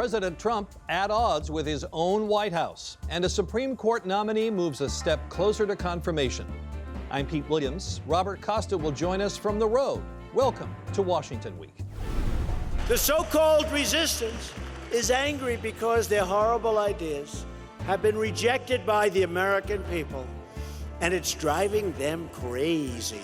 President Trump at odds with his own White House, and a Supreme Court nominee moves a step closer to confirmation. I'm Pete Williams. Robert Costa will join us from the road. Welcome to Washington Week. The so-called resistance is angry because their horrible ideas have been rejected by the American people, and it's driving them crazy.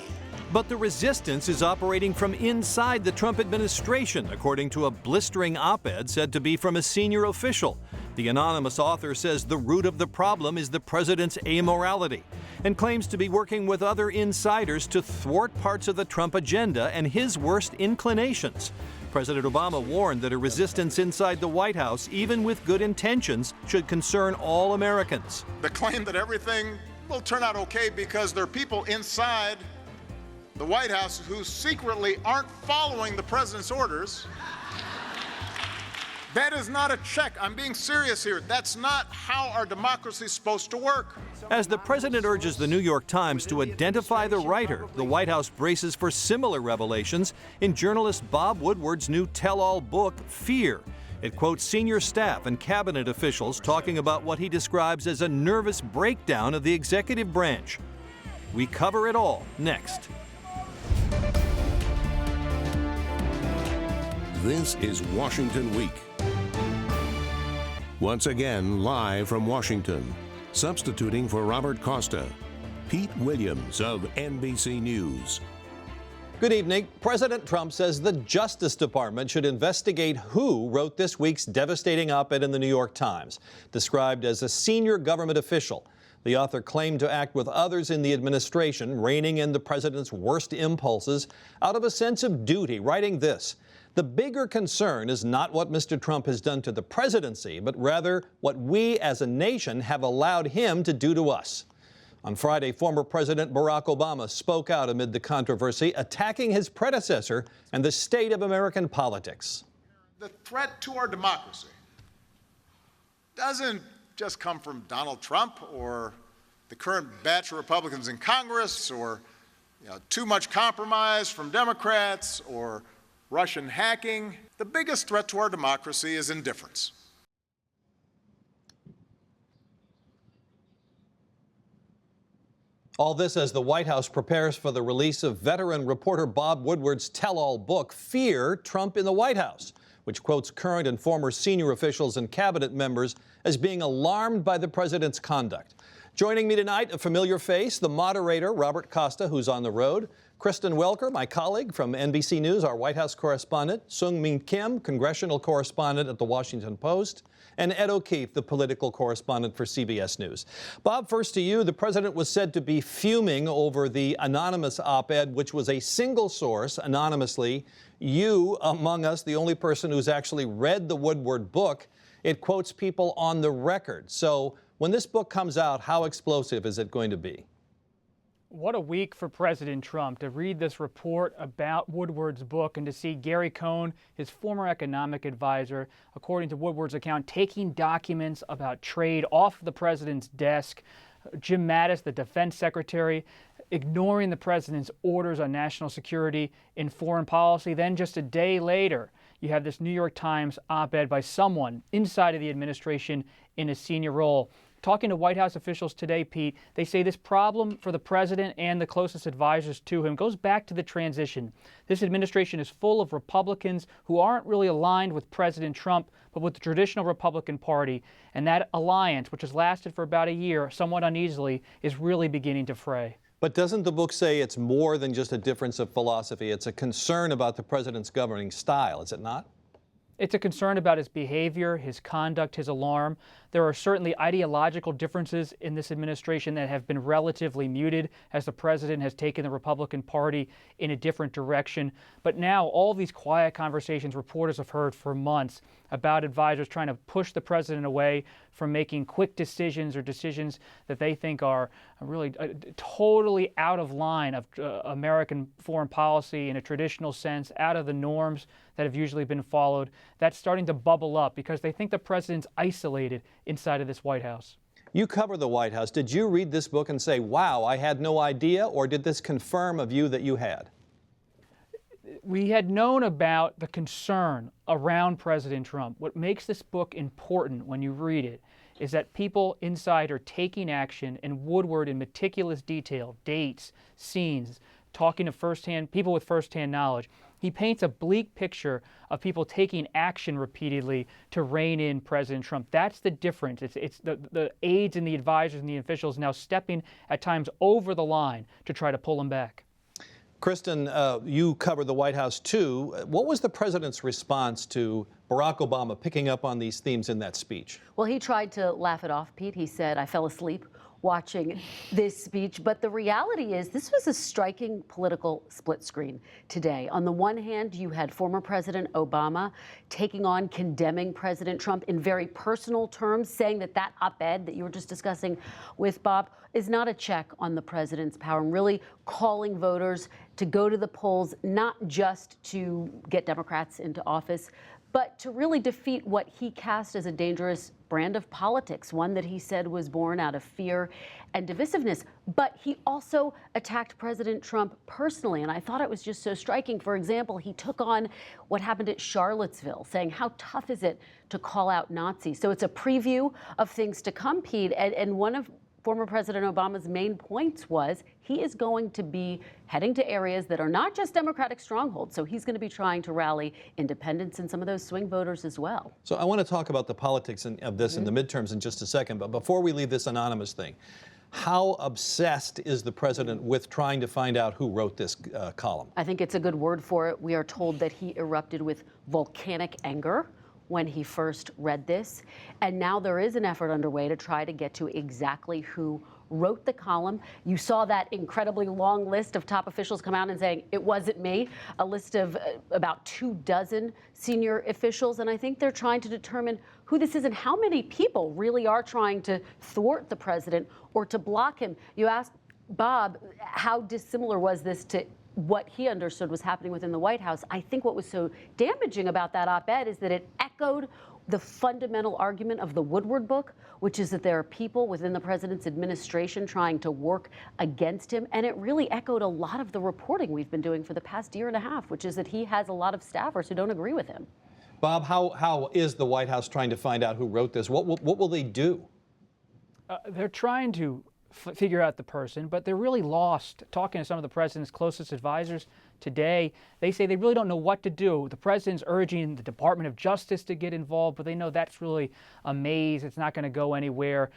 But the resistance is operating from inside the Trump administration, according to a blistering op-ed said to be from a senior official. The anonymous author says the root of the problem is the president's amorality and claims to be working with other insiders to thwart parts of the Trump agenda and his worst inclinations. President Obama warned that a resistance inside the White House, even with good intentions, should concern all Americans. The claim that everything will turn out okay because there are people inside the White House who secretly aren't following the president's orders, that is not a check. I'm being serious here. That's not how our democracy is supposed to work. As the president urges the New York Times to identify the writer, the White House braces for similar revelations in journalist Bob Woodward's new tell-all book, Fear. It quotes senior staff and cabinet officials talking about what he describes as a nervous breakdown of the executive branch. We cover it all next. This is Washington Week. Once again, live from Washington, substituting for Robert Costa, Pete Williams of NBC News. Good evening. President Trump says the Justice Department should investigate who wrote this week's devastating op-ed in the New York Times, described as a senior government official. The author claimed to act with others in the administration, reining in the president's worst impulses out of a sense of duty, writing this: "The bigger concern is not what Mr. Trump has done to the presidency, but rather what we as a nation have allowed him to do to us." On Friday, former President Barack Obama spoke out amid the controversy, attacking his predecessor and the state of American politics. The threat to our democracy doesn't just come from Donald Trump or the current batch of Republicans in Congress or too much compromise from Democrats or Russian hacking. The biggest threat to our democracy is indifference. All this as the White House prepares for the release of veteran reporter Bob Woodward's tell-all book, Fear, Trump in the White House, which quotes current and former senior officials and cabinet members as being alarmed by the president's conduct. Joining me tonight, a familiar face, the moderator, Robert Costa, who's on the road, Kristen Welker, my colleague from NBC News, our White House correspondent, Sung-Min Kim, congressional correspondent at The Washington Post, and Ed O'Keefe, the political correspondent for CBS News. Bob, first to you. The president was said to be fuming over the anonymous op-ed, which was a single source, anonymously. You, among us, the only person who's actually read the Woodward book. It quotes people on the record. So when this book comes out, how explosive is it going to be? What a week for President Trump to read this report about Woodward's book and to see Gary Cohn, his former economic advisor, according to Woodward's account, taking documents about trade off the president's desk. Jim Mattis, the defense secretary, ignoring the president's orders on national security and foreign policy. Then just a day later, you have this New York Times op-ed by someone inside of the administration in a senior role. Talking to White House officials today, Pete, they say this problem for the president and the closest advisors to him goes back to the transition. This administration is full of Republicans who aren't really aligned with President Trump, but with the traditional Republican Party. And that alliance, which has lasted for about a year, somewhat uneasily, is really beginning to fray. But doesn't the book say it's more than just a difference of philosophy? It's a concern about the president's governing style, is it not? It's a concern about his behavior, his conduct, his alarm. There are certainly ideological differences in this administration that have been relatively muted as the president has taken the Republican Party in a different direction. But now all these quiet conversations reporters have heard for months about advisors trying to push the president away from making quick decisions or decisions that they think are really totally out of line of American foreign policy in a traditional sense, out of the norms that have usually been followed. That's starting to bubble up because they think the president's isolated inside of this White House. You cover the White House. Did you read this book and say, wow, I had no idea, or did this confirm a view that you had? we had known about the concern around President Trump. What makes this book important when you read it is that people inside are taking action, and Woodward in meticulous detail, dates, scenes, talking to people with firsthand knowledge. He paints a bleak picture of people taking action repeatedly to rein in President Trump. That's the difference. It's the aides and the advisors and the officials now stepping at times over the line to try to pull him back. Kristen, you covered the White House too. What was the president's response to Barack Obama picking up on these themes in that speech? Well, he tried to laugh it off, Pete. He said, "I fell asleep watching this speech." But the reality is this was a striking political split screen today. On the one hand, you had former President Obama taking on, condemning President Trump in very personal terms, saying that that op-ed that you were just discussing with Bob is not a check on the president's power, and really calling voters to go to the polls, not just to get Democrats into office, but to really defeat what he cast as a dangerous brand of politics, one that he said was born out of fear and divisiveness. But he also attacked President Trump personally, and I thought it was just so striking. For example, he took on what happened at Charlottesville, saying, how tough is it to call out Nazis? So it's a preview of things to come, Pete, and one of former President Obama's main points was he is going to be heading to areas that are not just Democratic strongholds. So he's going to be trying to rally independents and some of those swing voters as well. So I want to talk about the politics of this in the midterms in just a second. But before we leave this anonymous thing, how obsessed is the president with trying to find out who wrote this column? I think it's a good word for it. We are told that he erupted with volcanic anger when he first read this. And now there is an effort underway to try to get to exactly who wrote the column. You saw that incredibly long list of top officials come out and saying, it wasn't me, a list of about 24 senior officials. And I think they're trying to determine who this is and how many people really are trying to thwart the president or to block him. You asked Bob, how dissimilar was this to what he understood was happening within the White House? I think what was so damaging about that op-ed is that it echoed the fundamental argument of the Woodward book, which is that there are people within the president's administration trying to work against him. And it really echoed a lot of the reporting we've been doing for the past year and a half, which is that he has a lot of staffers who don't agree with him. Bob, how is the White House trying to find out who wrote this? What will they do? They're trying to figure out the person, but they're really lost. Talking to some of the president's closest advisors today, they say they really don't know what to do. The president's urging the Department of Justice to get involved, but they know that's really a maze. It's not going to go anywhere.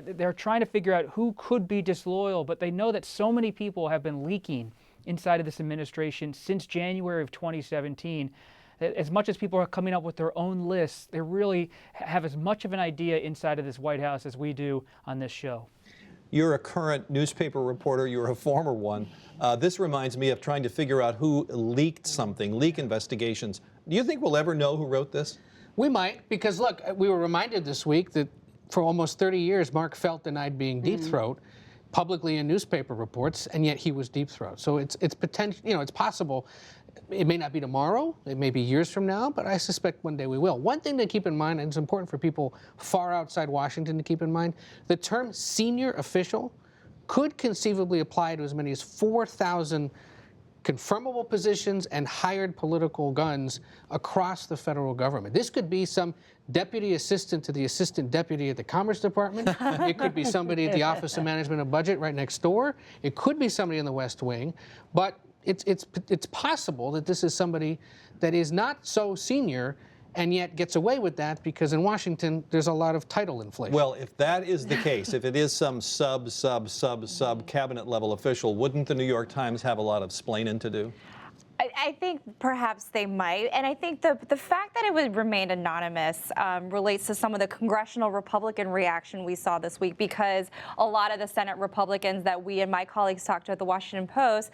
They're trying to figure out who could be disloyal, but they know that so many people have been leaking inside of this administration since January of 2017. As much as people are coming up with their own lists, they really have as much of an idea inside of this White House as we do on this show. You're a current newspaper reporter. You're a former one. This reminds me of trying to figure out who leaked something, leak investigations. Do you think we'll ever know who wrote this? We might, because look, we were reminded this week that for almost 30 years, Mark Felt denied being deep throat publicly in newspaper reports, and yet he was deep throat. So it's potential, it's possible. It may not be tomorrow, it may be years from now, but I suspect one day we will. One thing to keep in mind, and it's important for people far outside Washington to keep in mind, the term senior official could conceivably apply to as many as 4,000 confirmable positions and hired political guns across the federal government. This could be some deputy assistant to the assistant deputy at the Commerce Department. It could be somebody at the Office of Management and Budget right next door. It could be somebody in the West Wing, but it's possible that this is somebody that is not so senior and yet gets away with that because in Washington there's a lot of title inflation. Well, if that is the case, if it is some sub cabinet level official, wouldn't the New York Times have a lot of splaining to do? I think perhaps they might, and I think the fact that it would remain anonymous relates to some of the congressional Republican reaction we saw this week, because a lot of the Senate Republicans that we and my colleagues talked to at the Washington Post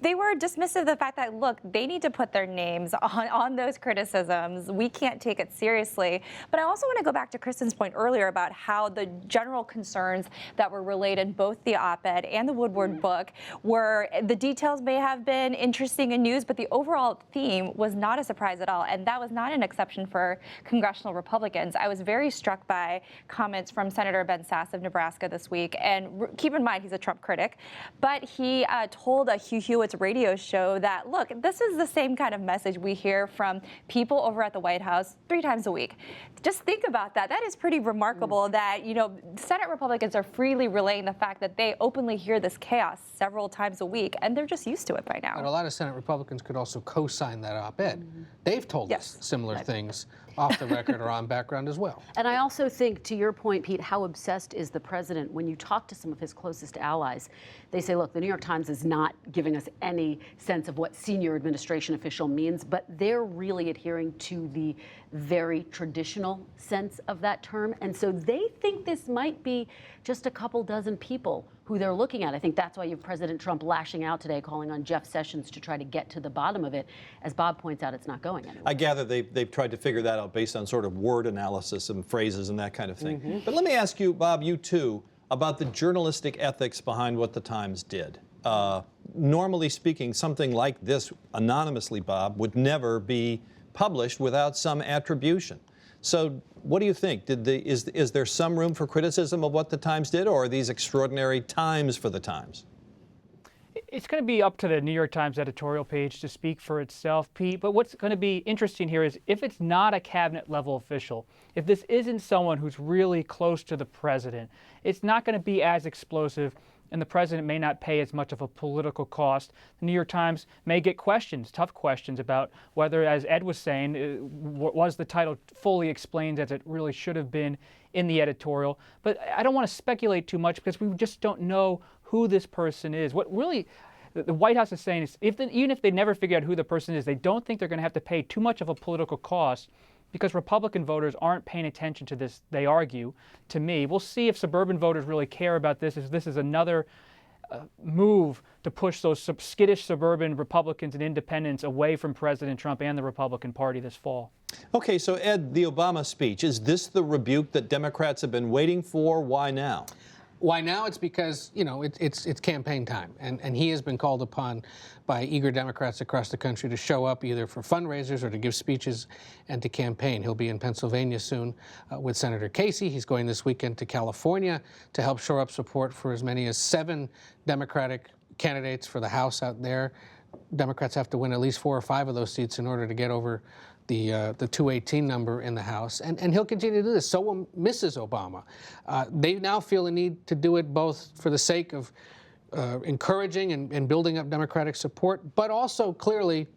they were dismissive of the fact that, look, they need to put their names on those criticisms. We can't take it seriously. But I also want to go back to Kristen's point earlier about how the general concerns that were relayed in both the op-ed and the Woodward book were the details may have been interesting in news, but the overall theme was not a surprise at all. And that was not an exception for congressional Republicans. I was very struck by comments from Senator Ben Sasse of Nebraska this week. And keep in mind, he's a Trump critic, but he told a Hugh Hewitt's radio show that, look, this is the same kind of message we hear from people over at the White House 3 times a week. Just think about that. That is pretty remarkable that, you know, Senate Republicans are freely relaying the fact that they openly hear this chaos several times a week, and they're just used to it by now. But a lot of Senate Republicans could also co-sign that op-ed. They've told us similar things off the record or on background as well. And I also think, to your point, Pete, how obsessed is the president? When you talk to some of his closest allies, they say, look, the New York Times is not giving us any sense of what senior administration official means, but they're really adhering to the very traditional sense of that term. And so they think this might be just a couple dozen people who they're looking at. I think that's why you have President Trump lashing out today, calling on Jeff Sessions to try to get to the bottom of it. As Bob points out, it's not going anywhere. I gather they've tried to figure that out based on sort of word analysis and phrases and that kind of thing. But let me ask you, Bob, you too, about the journalistic ethics behind what the Times did. Normally speaking, something like this, anonymously, Bob, would never be published without some attribution. So what do you think? Is there some room for criticism of what the Times did, or are these extraordinary times for the Times? It's going to be up to the New York Times editorial page to speak for itself, Pete. But what's going to be interesting here is if it's not a cabinet level official, if this isn't someone who's really close to the president, it's not going to be as explosive, and the president may not pay as much of a political cost. The New York Times may get questions, tough questions, about whether, as Ed was saying, was the title fully explained as it really should have been in the editorial. But I don't want to speculate too much because we just don't know who this person is. What really the White House is saying is even if they never figure out who the person is, they don't think they're going to have to pay too much of a political cost because Republican voters aren't paying attention to this, they argue, to me. We'll see if suburban voters really care about this, if this is another move to push those skittish suburban Republicans and independents away from President Trump and the Republican Party this fall. Okay, so Ed, the Obama speech, is this the rebuke that Democrats have been waiting for? Why now? Why now? It's because, you know, it's campaign time, and he has been called upon by eager Democrats across the country to show up either for fundraisers or to give speeches and to campaign. He'll be in Pennsylvania soon with Senator Casey. He's going this weekend to California to help shore up support for as many as 7 Democratic candidates for the House out there. Democrats have to win at least 4 or 5 of those seats in order to get over the 218 number in the House, and he'll continue to do this. So will Mrs. Obama. They now feel a need to do it both for the sake of encouraging and building up Democratic support, but also clearly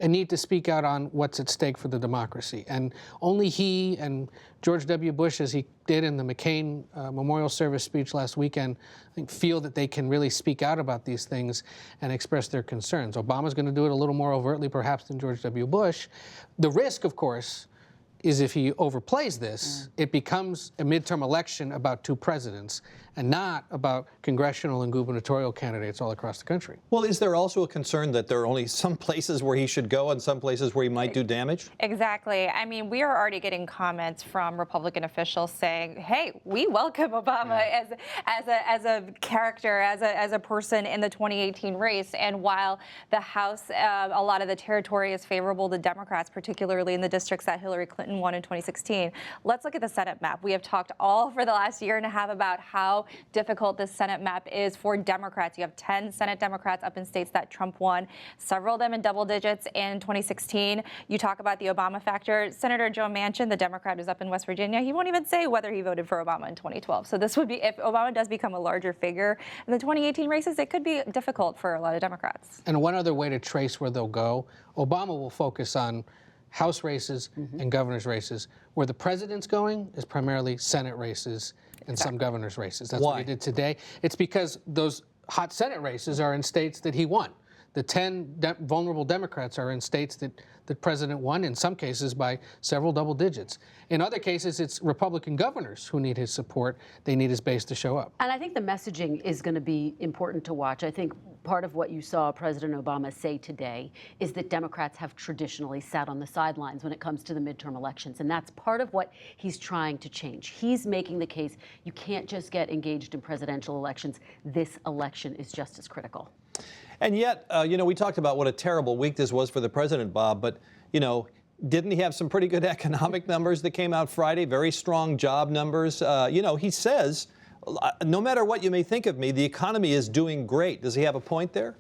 a need to speak out on what's at stake for the democracy. And only he and George W. Bush, as he did in the McCain Memorial Service speech last weekend, I think feel that they can really speak out about these things and express their concerns. Obama's going to do it a little more overtly, perhaps, than George W. Bush. The risk, of course, is if he overplays this, it becomes a midterm election about 2 presidents and not about congressional and gubernatorial candidates all across the country. Well, is there also a concern that there are only some places where he should go and some places where he might do damage? Exactly. I mean, we are already getting comments from Republican officials saying, hey, we welcome Obama as a character, as a person in the 2018 race. And while the House, a lot of the territory is favorable to Democrats, particularly in the districts that Hillary Clinton won in 2016, let's look at the Senate map. We have talked all for the last year and a half about how difficult this Senate map is for Democrats. You have 10 Senate Democrats up in states that Trump won, several of them in double digits in 2016. You talk about the Obama factor. Senator Joe Manchin, the Democrat who's up in West Virginia, he won't even say whether he voted for Obama in 2012. So this would be, if Obama does become a larger figure in the 2018 races, it could be difficult for a lot of Democrats. And one other way to trace where they'll go, Obama will focus on House races and governor's races. Where the president's going is primarily Senate races and some governor's races. That's what he did today. It's because those hot Senate races are in states that he won. The 10 vulnerable Democrats are in states that the president won, in some cases by several double digits. In other cases, it's Republican governors who need his support. They need his base to show up. And I think the messaging is going to be important to watch. I think part of what you saw President Obama say today is that Democrats have traditionally sat on the sidelines when it comes to the midterm elections. And that's part of what he's trying to change. He's making the case you can't just get engaged in presidential elections. This election is just as critical. And yet, we talked about what a terrible week this was for the president, Bob, but, didn't he have some pretty good economic numbers that came out Friday? Very strong job numbers. He says, no matter what you may think of me, the economy is doing great. Does he have a point there?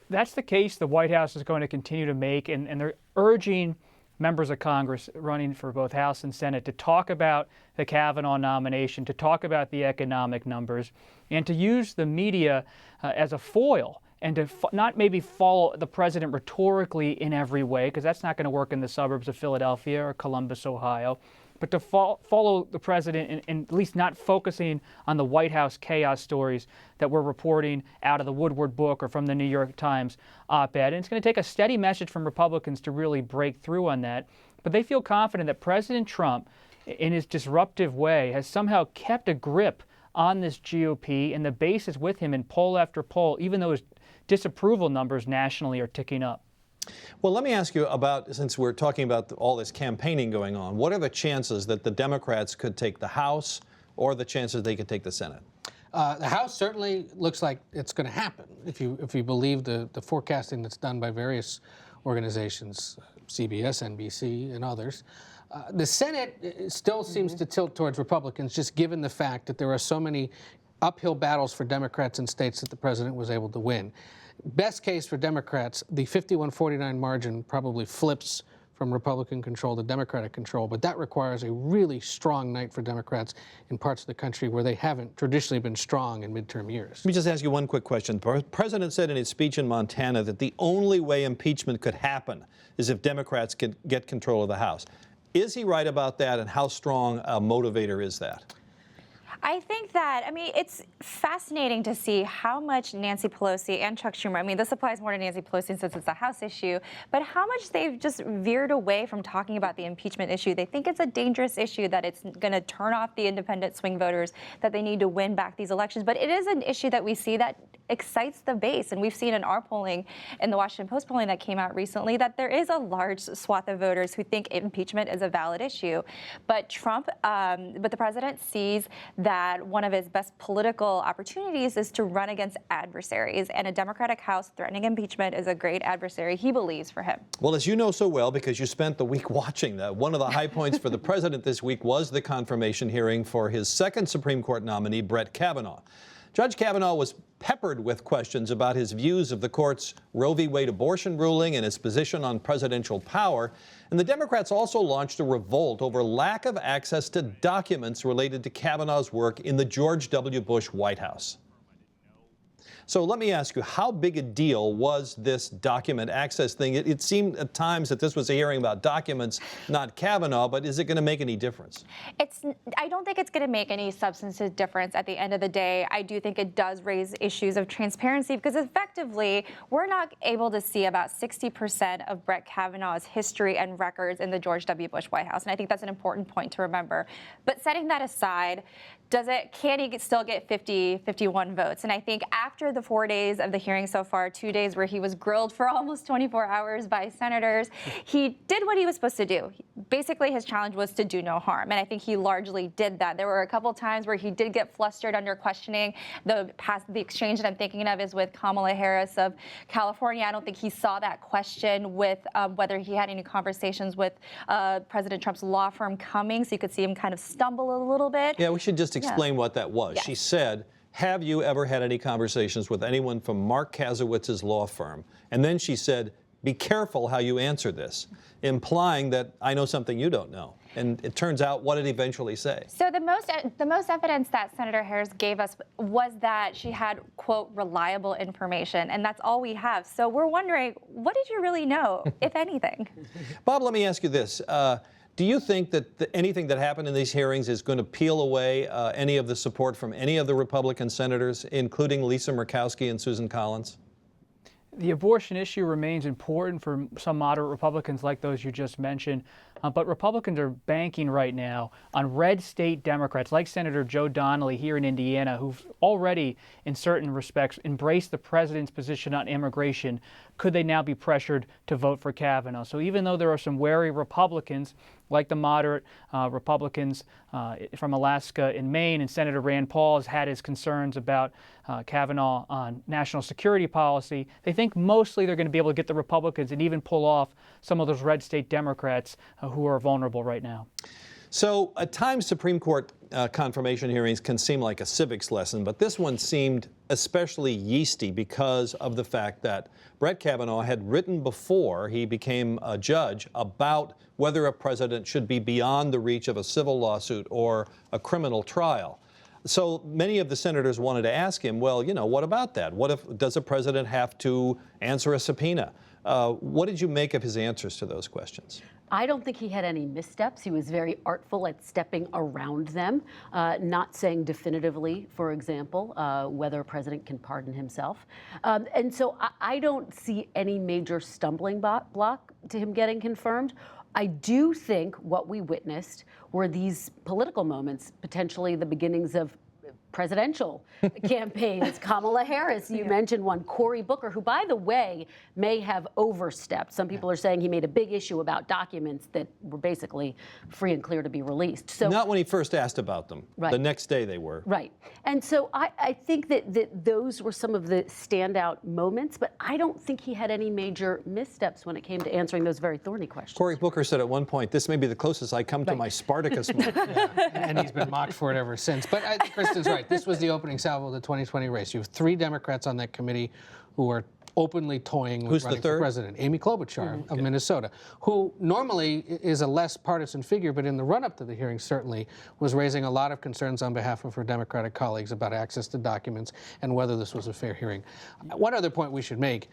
That's the case the White House is going to continue to make, and they're urging members of Congress running for both House and Senate to talk about the Kavanaugh nomination, to talk about the economic numbers, and to use the media as a foil, and to not maybe follow the president rhetorically in every way, because that's not going to work in the suburbs of Philadelphia or Columbus, Ohio, but to follow the president and at least not focusing on the White House chaos stories that we're reporting out of the Woodward book or from the New York Times op-ed. And it's going to take a steady message from Republicans to really break through on that. But they feel confident that President Trump, in his disruptive way, has somehow kept a grip on this GOP, and the base is with him in poll after poll, even though his disapproval numbers nationally are ticking up. Well, let me ask you about, since we're talking about all this campaigning going on, what are the chances that the Democrats could take the House, or the chances they could take the Senate? The House certainly looks like it's going to happen, if you believe the forecasting that's done by various organizations, CBS, NBC, and others. The Senate still seems to tilt towards Republicans, just given the fact that there are so many uphill battles for Democrats in states that the president was able to win. Best case for Democrats, the 51-49 margin probably flips from Republican control to Democratic control, but that requires a really strong night for Democrats in parts of the country where they haven't traditionally been strong in midterm years. Let me just ask you one quick question. The president said in his speech in Montana that the only way impeachment could happen is if Democrats could get control of the House. Is he right about that, and how strong a motivator is that? I think that, it's fascinating to see how much Nancy Pelosi and Chuck Schumer, this applies more to Nancy Pelosi since it's a House issue, but how much they've just veered away from talking about the impeachment issue. They think it's a dangerous issue, that it's going to turn off the independent swing voters, that they need to win back these elections. But it is an issue that we see that excites the base. And we've seen in our polling, in the Washington Post polling that came out recently, that there is a large swath of voters who think impeachment is a valid issue. But the president sees that one of his best political opportunities is to run against adversaries, and a Democratic House threatening impeachment is a great adversary, he believes, for him. Well, as you know so well, because you spent the week watching that, one of the high points for the president this week was the confirmation hearing for his second Supreme Court nominee, Brett Kavanaugh. Judge Kavanaugh was peppered with questions about his views of the court's Roe v. Wade abortion ruling and his position on presidential power. And the Democrats also launched a revolt over lack of access to documents related to Kavanaugh's work in the George W. Bush White House. So let me ask you, how big a deal was this document access thing? It seemed at times that this was a hearing about documents, not Kavanaugh, but is it going to make any difference? I don't think it's going to make any substantive difference at the end of the day. I do think it does raise issues of transparency, because effectively, we're not able to see about 60% of Brett Kavanaugh's history and records in the George W. Bush White House. And I think that's an important point to remember. But setting that aside, can he still get 51 votes? And I think after the 4 days of the hearing so far, 2 days where he was grilled for almost 24 hours by senators, he did what he was supposed to do. Basically, his challenge was to do no harm. And I think he largely did that. There were a couple times where he did get flustered under questioning. The exchange that I'm thinking of is with Kamala Harris of California. I don't think he saw that question with whether he had any conversations with President Trump's law firm coming. So you could see him kind of stumble a little bit. Yeah, we should just explain what that was. Yes. She said, have you ever had any conversations with anyone from Mark Kazowitz's law firm? And then she said, be careful how you answer this, implying that I know something you don't know. And it turns out, what did he eventually say? So the most evidence that Senator Harris gave us was that she had, quote, reliable information, and that's all we have. So we're wondering, what did you really know, if anything? Bob, let me ask you this. Do you think that anything that happened in these hearings is going to peel away any of the support from any of the Republican senators, including Lisa Murkowski and Susan Collins? The abortion issue remains important for some moderate Republicans like those you just mentioned, but Republicans are banking right now on red state Democrats like Senator Joe Donnelly here in Indiana, who've already, in certain respects, embraced the president's position on immigration. Could they now be pressured to vote for Kavanaugh? So even though there are some wary Republicans like the moderate Republicans from Alaska and Maine, and Senator Rand Paul has had his concerns about Kavanaugh on national security policy. They think mostly they're going to be able to get the Republicans and even pull off some of those red state Democrats who are vulnerable right now. So at times Supreme Court confirmation hearings can seem like a civics lesson, but this one seemed especially yeasty because of the fact that Brett Kavanaugh had written before he became a judge about whether a president should be beyond the reach of a civil lawsuit or a criminal trial. So many of the senators wanted to ask him, well, what about that? What if, does a president have to answer a subpoena? What did you make of his answers to those questions? I don't think he had any missteps. He was very artful at stepping around them, not saying definitively, for example, whether a president can pardon himself. And so I don't see any major stumbling block to him getting confirmed. I do think what we witnessed were these political moments, potentially the beginnings of presidential campaigns. Kamala Harris, you mentioned one. Cory Booker, who, by the way, may have overstepped. Some people are saying he made a big issue about documents that were basically free and clear to be released. So not when he first asked about them. Right. The next day they were. Right. And so I think that those were some of the standout moments, but I don't think he had any major missteps when it came to answering those very thorny questions. Cory Booker said at one point, this may be the closest I come to my Spartacus moment. And he's been mocked for it ever since. But I think Kristen's right. This was the opening salvo of the 2020 race. You have 3 Democrats on that committee who are openly toying with running for president. Amy Klobuchar of Minnesota, who normally is a less partisan figure, but in the run-up to the hearing certainly was raising a lot of concerns on behalf of her Democratic colleagues about access to documents and whether this was a fair hearing. One other point we should make,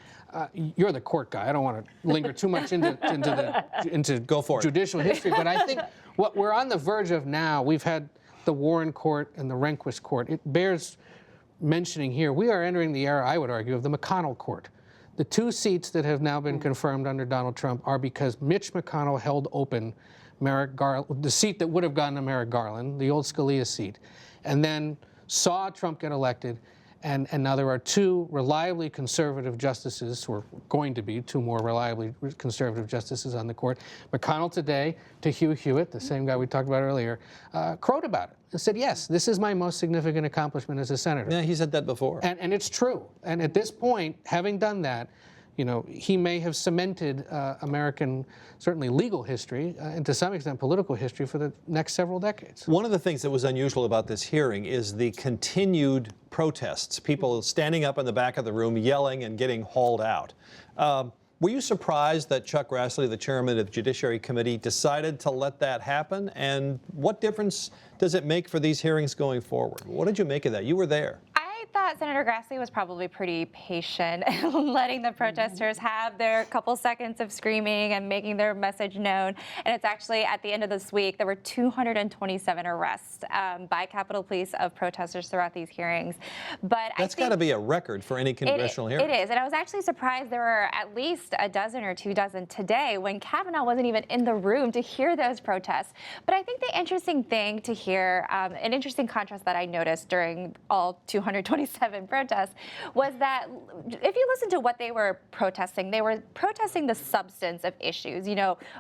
you're the court guy. I don't want to linger too much into Go for it. Judicial history, but I think what we're on the verge of now, we've had the Warren Court and the Rehnquist Court. It bears mentioning here, we are entering the era, I would argue, of the McConnell Court. The 2 seats that have now been confirmed under Donald Trump are because Mitch McConnell held open the seat that would have gone to Merrick Garland, the old Scalia seat, and then saw Trump get elected. And now there are 2 reliably conservative justices, or going to be 2 more reliably conservative justices on the court. McConnell today, to Hugh Hewitt, the same guy we talked about earlier, crowed about it and said, yes, this is my most significant accomplishment as a senator. Yeah, he said that before. And it's true. And at this point, having done that, he may have cemented American, certainly legal history, and to some extent political history for the next several decades. One of the things that was unusual about this hearing is the continued protests, people standing up in the back of the room yelling and getting hauled out. Were you surprised that Chuck Grassley, the chairman of the Judiciary Committee, decided to let that happen? And what difference does it make for these hearings going forward? What did you make of that? You were there. I thought Senator Grassley was probably pretty patient in letting the protesters have their couple seconds of screaming and making their message known. And it's actually at the end of this week, there were 227 arrests by Capitol Police of protesters throughout these hearings. But that's got to be a record for any congressional hearing. It is. And I was actually surprised there were at least a dozen or 2 dozen today when Kavanaugh wasn't even in the room to hear those protests. But I think the interesting thing to hear, an interesting contrast that I noticed during all 227 protests, was that if you listen to what they were protesting the substance of issues,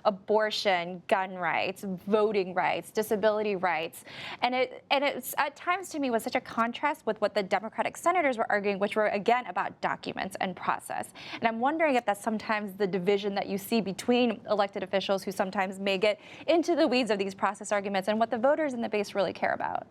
abortion, gun rights, voting rights, disability rights. And it's at times to me was such a contrast with what the Democratic senators were arguing, which were again about documents and process. And I'm wondering if that's sometimes the division that you see between elected officials who sometimes may get into the weeds of these process arguments and what the voters in the base really care about.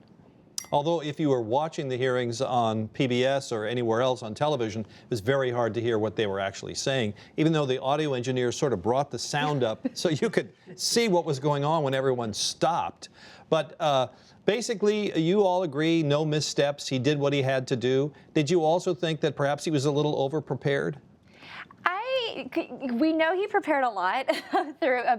Although if you were watching the hearings on PBS or anywhere else on television, it was very hard to hear what they were actually saying, even though the audio engineers sort of brought the sound up so you could see what was going on when everyone stopped. But basically, you all agree, no missteps. He did what he had to do. Did you also think that perhaps he was a little over-prepared? We know he prepared a lot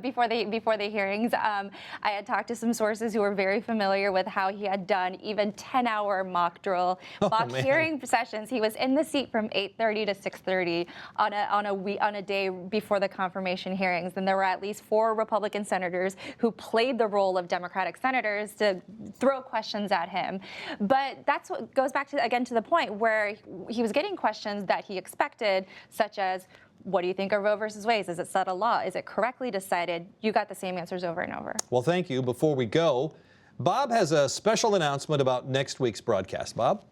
before the hearings. I had talked to some sources who were very familiar with how he had done even 10-hour mock hearing sessions. He was in the seat from 8:30 to 6:30 on a day before the confirmation hearings. And there were at least 4 Republican senators who played the role of Democratic senators to throw questions at him. But that's what goes back to the point where he was getting questions that he expected, such as, what do you think of Roe versus Wade? Is it settled law? Is it correctly decided? You got the same answers over and over. Well, thank you. Before we go, Bob has a special announcement about next week's broadcast. Bob?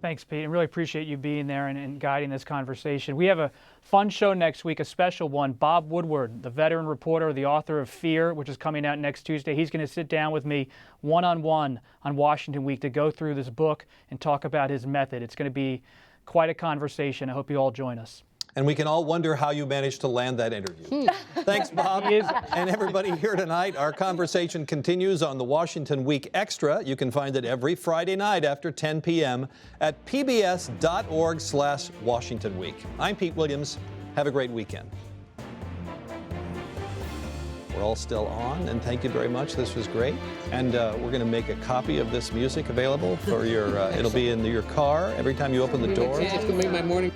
Thanks, Pete. I really appreciate you being there and guiding this conversation. We have a fun show next week, a special one. Bob Woodward, the veteran reporter, the author of Fear, which is coming out next Tuesday. He's going to sit down with me one-on-one on Washington Week to go through this book and talk about his method. It's going to be quite a conversation. I hope you all join us. And we can all wonder how you managed to land that interview. Thanks, Bob. And everybody here tonight, our conversation continues on the Washington Week Extra. You can find it every Friday night after 10 p.m. at pbs.org/Washington Week. I'm Pete Williams. Have a great weekend. We're all still on, and thank you very much. This was great. And we're going to make a copy of this music available for your, it'll be in your car every time you open the door. It's going to make my morning.